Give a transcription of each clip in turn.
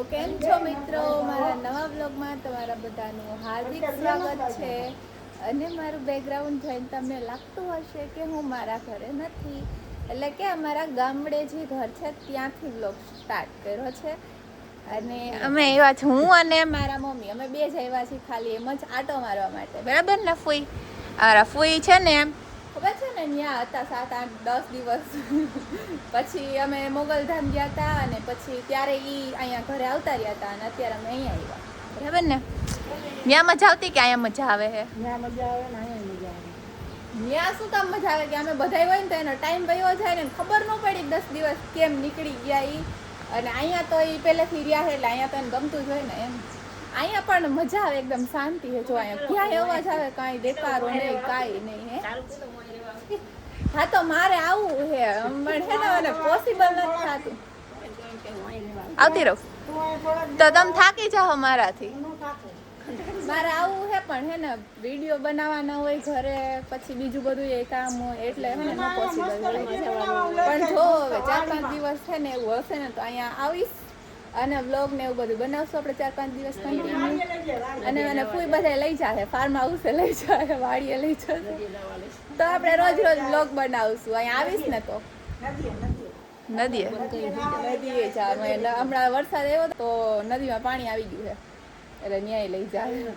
કેમ છો મિત્રો? મારા નવા વ્લોગમાં તમારા બધાનું હાર્દિક સ્વાગત છે. અને મારું બેકગ્રાઉન્ડ જોઈને તમને લાગતું હશે કે હું મારા ઘરે નથી, એટલે કે અમારા ગામડે જે ઘર છે ત્યાંથી વ્લોગ સ્ટાર્ટ કર્યો છે. અને અમે આવ્યા છે, હું અને મારા મમ્મી, અમે બે જ આવ્યા છીએ ખાલી એમ જ આટો મારવા માટે. બરાબર ને ફૂઈ? ફૂઈ છે ને એમ ખબર છે ને ત્યાં હતા 7, 8, 10 દિવસ. પછી અમે મોગલધામ ગયા હતા અને પછી ત્યારે અહીંયા ઘરે આવતા રહ્યા હતા અને અત્યારે અમે અહીંયા આવ્યા. બરાબર ને? ત્યાં મજા આવતી કે અહીંયા મજા આવે છે? ત્યાં મજા આવે ને અહીંયા મજા આવે. ત્યાં શું કામ મજા આવે કે અમે બધા હોય ને તો એનો ટાઈમ વયો જાય ને ખબર ન પડી 10 દિવસ કેમ નીકળી ગયા. અને અહીંયા તો એ પહેલેથી રહ્યા છે એટલે અહીંયા તો એને ગમતું જ હોય ને એમ. અહીંયા પણ મજા આવે, એકદમ શાંતિ છે. જો અહીંયા ક્યાંય અવાજ આવે કાંઈ દેખારો નહીં, કાંઈ નહીં. હે હા તો મારે આવવું છે પણ છે ને મને પોસિબલ નથી થતું. આવતી રહું તો તમે થાકી જાઓ મારાથી. મારે આવવું છે પણ હે ને વિડીયો બનાવવાના હોય ઘરે, પછી બીજું બધું એ કામ હોય એટલે હે ને ન પોસિબલ. પણ જો હવે 4-5 દિવસ છે ને એવું હશે ને તો અહીંયા આવીશ અને વ્લોગ ને એવું બધું બનાવશું આપણે 4-5 દિવસ કન્ટિન્યુ. અને મને ફૂઈ બધે લઈ જાય, ફાર્મ હાઉસે લઈ જાય, વાડીએ લઈ જાય, તો આપણે રોજ વ્લોગ બનાવશું. અહીંયા આવીશ ને તો નદીએ જવાનું. હમણાં વરસાદ આવ્યો તો નદીમાં પાણી આવી ગયું છે એટલે ન્યાય લઈ જાય.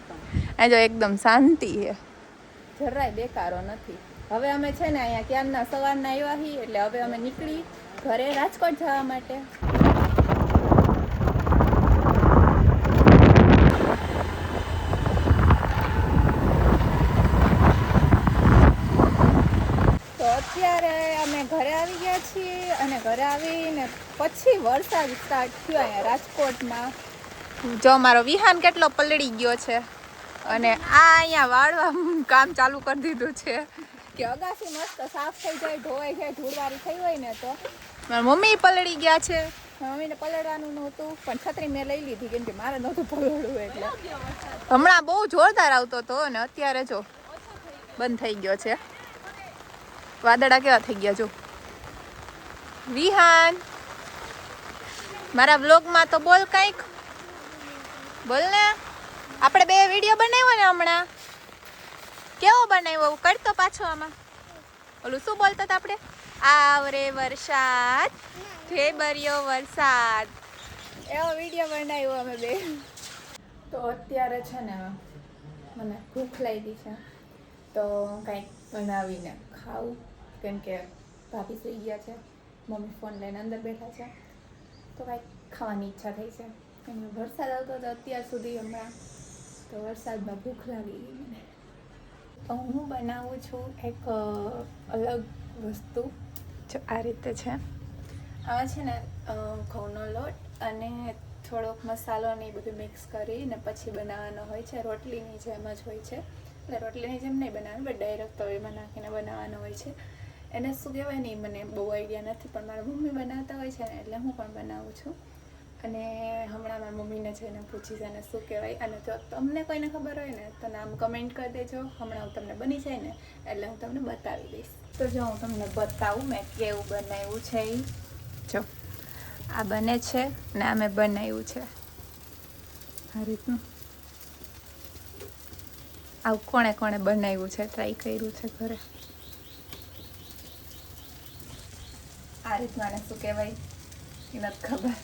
આ જો એકદમ શાંતિ છે, જરાય બેકારો નથી. હવે અમે છે ને અહીંયા ક્યારના સવારના આવ્યા છીએ એટલે હવે અમે નીકળી ઘરે રાજકોટ જવા માટે. અત્યારે અમે ઘરે આવી ગયા છીએ અને ઘરે આવીને પછી વરસાદ સ્ટાર્ટ થયો અહીંયા રાજકોટમાં. જો મારો વિહાન કેટલો પલળી ગયો છે અને આ અહીંયા વાળવા કામ ચાલુ કરી દીધું છે કે અગાસી મસ્ત સાફ થઈ જાય, ધોવાઈ જાય, ધૂળવાળી થઈ હોય ને તો. મારા મમ્મી પલળી ગયા છે. મમ્મીને પલળવાનું નહોતું પણ છત્રી મેં લઈ લીધી કેમ કે મારે નહોતું પલળવું એટલે. હમણાં બહુ જોરદાર આવતો હતો અને અત્યારે જો બંધ થઈ ગયો છે. વાદળા કેવા થઈ ગયા જો. વિહાન મારા વ્લોગમાં તો બોલ કંઈક, બોલ ને. આપણે બે વિડીયો બનાવ્યો ને હમણાં, કેવો બનાવ્યો કરતો પાછો આમાં. ઓલું શું બોલતા હતા આપણે? આવરે વરસાદ ઢેબરિયો વરસાદ, એવો વિડીયો બનાવ્યો અમે બે. તો અત્યારે છે ને મને ભૂખ લાગી છે તો કંઈક બનાવીને ખાવું કેમ કે ભાભી સુઈ ગયા છે, મમ્મી ફોન લઈને અંદર બેઠા છે તો કાંઈક ખાવાની ઈચ્છા થઈ છે. કેમ કે વરસાદ આવતો હતો અત્યાર સુધી હમણાં તો વરસાદમાં ભૂખ લાગી ગઈ મને. તો હું બનાવું છું એક અલગ વસ્તુ. જો આ રીતે છે. આમાં છે ને ઘઉંનો લોટ અને થોડોક મસાલો ને એ બધું મિક્સ કરીને પછી બનાવવાનો હોય છે. રોટલીની જેમ જ હોય છે, એટલે રોટલીની જેમ નહીં બનાવવાનું બટ ડાયરેક્ટ તવીમાં નાખીને બનાવવાનો હોય છે. એને શું કહેવાય ને મને બહુ આઈડિયા નથી પણ મારા મમ્મી બનાવતા હોય છે ને એટલે હું પણ બનાવું છું. અને હમણાં મારા મમ્મીને જઈને પૂછીશ એને શું કહેવાય. અને જો તમને કોઈને ખબર હોય ને તો નામ કમેન્ટ કરી દેજો. હમણાં હું તમને બની જાય ને એટલે હું તમને બતાવી દઈશ. તો જો હું તમને બતાવું મેં કેવું બનાવ્યું છે. એ જો આ બને છે ને આ મેં બનાવ્યું છે આ રીતનું. આવું કોણે કોણે બનાવ્યું છે, ટ્રાય કર્યું છે ઘરે. આ રીતનું આને શું કહેવાય એ નથી ખબર,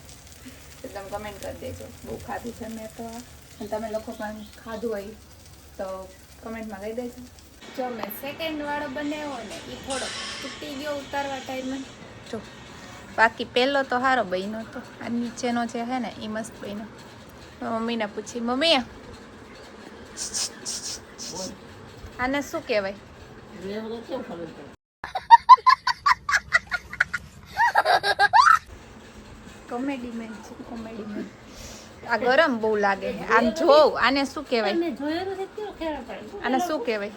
એટલે તમે કમેન્ટ કરી દેજો. બહુ ખાધું છે મેં તો, અને તમે લોકો પણ ખાધું હોય તો કમેન્ટમાં કહી દેજો. જો મેં સેકન્ડ વાળો બનાવ્યો ને એ થોડો તૂટી ગયો ઉતારવા ટાઈમે. જો બાકી પહેલો તો સારો બન્યો હતો. આ નીચેનો જે છે ને એ મસ્ત બન્યો. મમ્મીને પૂછી, મમ્મી આને શું કહેવાય? કોમેડી મેન છે, કોમેડી મેન. આ ગરમ બહુ લાગે છે. આમ જોવ આને શું કહેવાય? આને શું કહેવાય?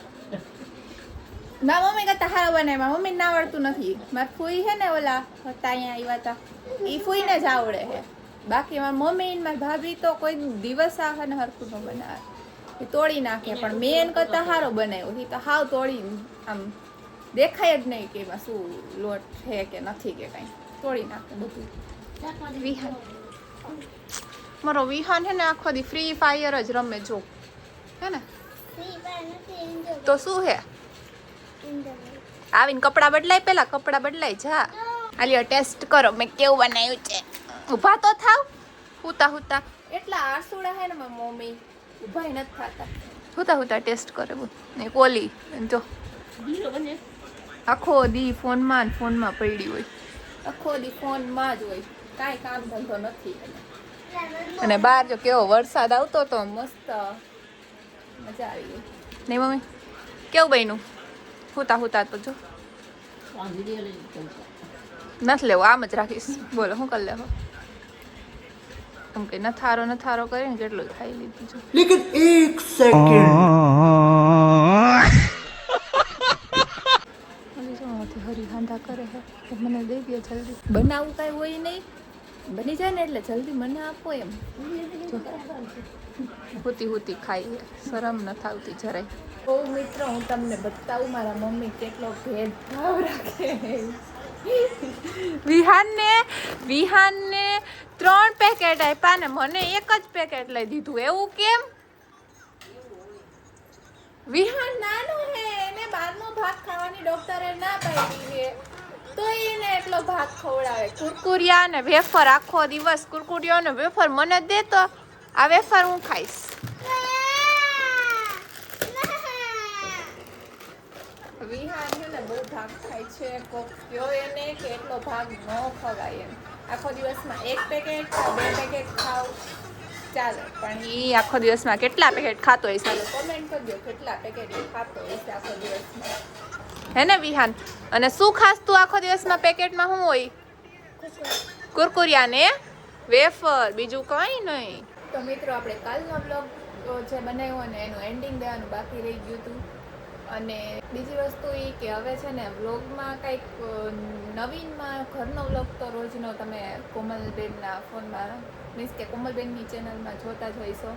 મારા મમ્મી કરતા સારા બનાવે. મારા મમ્મી ના આવડતું નથી. મારા ફૂઈ છે ને ઓલા હતા અહીંયા આવ્યા હતા એ ફૂઈને જ આવડે છે. બાકી મારા મમ્મી ને મારી ભાભી તો કોઈ દિવસ આ ને હરખું ન બનાવે. એ તોડી નાખે પણ મેં એને કરતા સારો બનાવ્યો. એ તો હાવ તોડી આમ દેખાય જ નહીં કે એમાં શું લોટ છે કે નથી કે કાંઈ. તોડી નાખે બધું. વિહાન મારો વિહાન હે ને આખો દી ફ્રી ફાયર જ રમે જો હે ને તો શું હે આવીને કપડાં બદલાય પેલા કપડાં બદલાય જા આલિયો ટેસ્ટ કરો મેં કેવું બનાવ્યું છે ઊભા તો થાવ હુતા હુતા એટલા આરસુડા હે ને મારી મમ્મી ઊભા નથી થતા હુતા હુતા ટેસ્ટ કરે બોલ ને કોલી જો આખો દી ફોનમાં પડી હોય આખો દી ફોનમાં જ હોય કાંઈ કામ ધંધો નથી અને બહાર જો કેવો વરસાદ આવતો તો મસ્ત મજા આવી ગઈ નહીં મમ્મી કેવું બન્યું હુતા હુતા તો જો નથી લેવું આમ જ રાખીશ બોલો શું કરી લેવો એમ કે નથારો કરીને કેટલું ખાઈ લીધું છે लेकिन एक सेकंड હરી હાંધા કરે હે તો મને દઈ દે જલ્દી બનાવવું કાંઈ હોય નહીં બની જાય ને એટલે જલ્દી મને આપો એમ હુતી ખાઈ શરમ નથી આવતી જરાય ઓ મિત્રો હું તમને બતાવું મારા મમ્મી કેટલો ભેદભાવ રાખે વિહાનને 3 પેકેટ આપ્યા ને મને એક જ પેકેટ લઈ દીધું એવું કેમ વિહાન નાનો હે એને 12મો ભાગ ખાવાની ડોક્ટરે ના પાડી છે તો એને એટલો ભાગ ખવડાવે કુરકુરિયા ને વેફર આખો દિવસ કુરકુરિયા ને વેફર મને દે તો આ વેફર હું ખાઈશ વિહાન છે ને બહુ ભાગ ખાય છે કોક કયો એને કે એટલો ભાગ ન ખવાય એમ આખો દિવસમાં 1 પેકેટ 2 પેકેટ ખાવ ચાલે પણ એ આખો દિવસમાં કેટલા પેકેટ ખાતો હોય ચાલો કોમેન્ટ કરજો કેટલા પેકેટ એ ખાતો હોય આખો દિવસમાં હે ને વિહાન અને શું ખાસ તું આખો દિવસમાં પેકેટમાં શું હોય કુરકુરિયા ને વેફર બીજું કંઈ નહીં તો મિત્રો આપણે કાલનો બ્લોગ જે બનાવ્યો ને એનું એન્ડિંગ દેવાનું બાકી રહી ગયું હતું અને બીજી વસ્તુ એ કે હવે છે ને વ્લોગમાં કંઈક નવીનમાં ઘરનો વ્લોગ તો રોજનો તમે કોમલબેનના ફોનમાં મીન્સ કે કોમલબેનની ચેનલમાં જોતા જ હોઈશો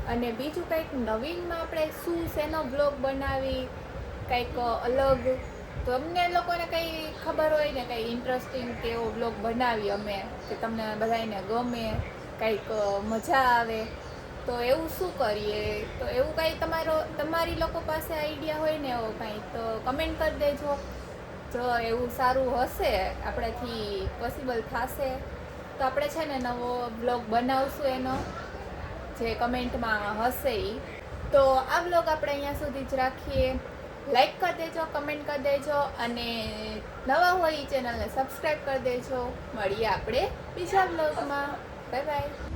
અને બીજું કંઈક નવીનમાં આપણે શું શેનો વ્લોગ બનાવી કંઈક અલગ તો અમને લોકોને કંઈ ખબર હોય ને કંઈ ઇન્ટરેસ્ટિંગ કે એવો વ્લોગ બનાવી અમે કે તમને બધાને ગમે કંઈક મજા આવે તો એવું શું કરીએ તો એવું કંઈ તમારી લોકો પાસે આઈડિયા હોય ને એવો કંઈ તો કમેન્ટ કરી દેજો જો એવું સારું હશે આપણાથી પોસિબલ થશે તો આપણે છે ને નવો બ્લોગ બનાવશું એનો જે કમેન્ટમાં હશે એ તો આ બ્લોગ આપણે અહીંયા સુધી જ રાખીએ લાઈક કરી દેજો કમેન્ટ કરી દેજો અને નવા હોય એ ચેનલને સબસ્ક્રાઈબ કરી દેજો મળીએ આપણે બીજા બ્લોગમાં બાય બાય